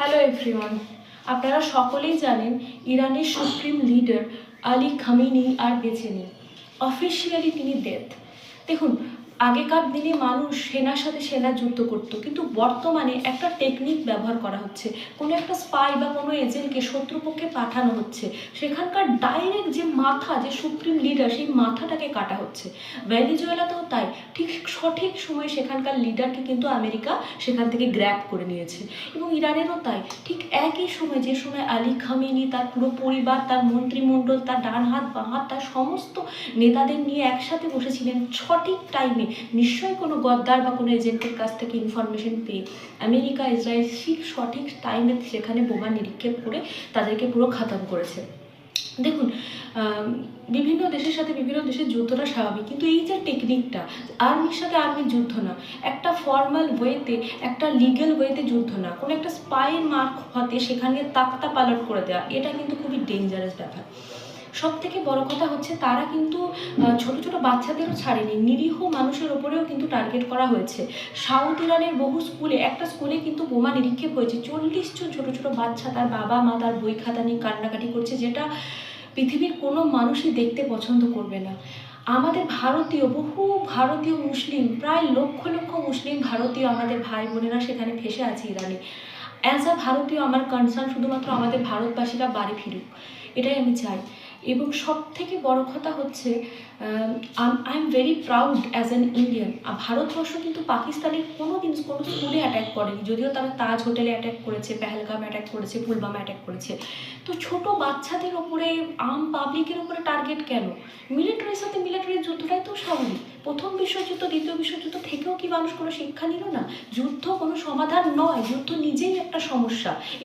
Hello everyone, আপনারা সকলেই জানেন ইরানের সুপ্রিম লিডার আলী খামেনি আর বেঁচে নেই। অফিসিয়ালি তিনি ডেথ। দেখুন, আগেকার দিনে মানুষ সেনার সাথে সেনা যুদ্ধ করতো, কিন্তু বর্তমানে একটা টেকনিক ব্যবহার করা হচ্ছে। কোনো একটা স্পাই বা কোনো এজেন্টকে শত্রুপক্ষে পাঠানো হচ্ছে, সেখানকার ডাইরেক্ট যে মাথা, যে সুপ্রিম লিডার, সেই মাথাটাকে কাটা হচ্ছে। ভেনেজুয়েলাতেও তাই, ঠিক সঠিক সময়ে সেখানকার লিডারকে কিন্তু আমেরিকা সেখান থেকে গ্র্যাব করে নিয়েছে। এবং ইরানেরও তাই, ঠিক একই সময়, যে সময় আলী খামেনি তার পুরো পরিবার, তার মন্ত্রিমণ্ডল, তার ডান হাত বাঁ হাত, তার সমস্ত নেতাদের নিয়ে একসাথে বসেছিলেন, সঠিক টাইমে নিশ্চয়ই কোনো গদ্দার বা কোনো এজেন্টের কাছ থেকে ইনফরমেশন পেয়ে আমেরিকা ইসরায়েল ঠিক সঠিক টাইমে সেখানে বোমা নিক্ষেপ করে তাদেরকে পুরো খতম করেছে। দেখুন, বিভিন্ন দেশের সাথে বিভিন্ন দেশের যুদ্ধটা স্বাভাবিক, কিন্তু এই যে টেকনিকটা, আর্মির সাথে আর্মির যুদ্ধ না, একটা ফর্মাল ওয়েতে, একটা লিগ্যাল ওয়েতে যুদ্ধ না, কোনো একটা স্পাইয়ের মারফতে সেখানে তাক্তা পালট করে দেওয়া, এটা কিন্তু খুবই ডেঞ্জারাস ব্যাপার। সব থেকে বড় কথা হচ্ছে, তারা কিন্তু ছোট ছোট বাচ্চাদেরও ছাড়েনি, নিরীহ মানুষের ওপরেও কিন্তু টার্গেট করা হয়েছে। সাউথ ইরানের বহু স্কুলে, একটা স্কুলে কিন্তু বোমা নিক্ষেপ হয়েছে, 40 জন ছোট ছোট বাচ্চা, তার বাবা মা তার বই খাতা নিয়ে কান্নাকাটি করছে, যেটা পৃথিবীর কোনো মানুষই দেখতে পছন্দ করবে না। আমাদের ভারতীয়, বহু ভারতীয় মুসলিম, প্রায় লক্ষ লক্ষ মুসলিম ভারতীয় আমাদের ভাই বোনেরা সেখানে ফেসে আছে ইরানে। অ্যাজ আ ভারতীয় আমার কনসার্ন শুধুমাত্র আমাদের ভারতবাসীরা বাড়ি ফিরুক, এটাই আমি চাই। এবং সব থেকে বড় কথা হচ্ছে, I am very proud as an Indian. Bharatvarsha কিন্তু পাকিস্তানের কোনো দিন কোনো স্কুলে অ্যাটাক করেনি, যদিও তারা তাজ হোটেলে অ্যাটাক করেছে, পেহেলগাম অ্যাটাক করেছে, পুলবামা অ্যাটাক করেছে। তো ছোট বাচ্চাদের ওপরে, আম পাবলিকের ওপরে টার্গেট কেন? মিলিটারির সাথে মিলিটারির যুদ্ধটাই তো স্বাভাবিক। প্রথম বিশ্বযুদ্ধ, দ্বিতীয় বিশ্বযুদ্ধ থেকেও কি মানুষ কোনো শিক্ষা নিল না? যুদ্ধ কোনো সমাধান নয়, যুদ্ধ নিজেই একটা সমস্যা।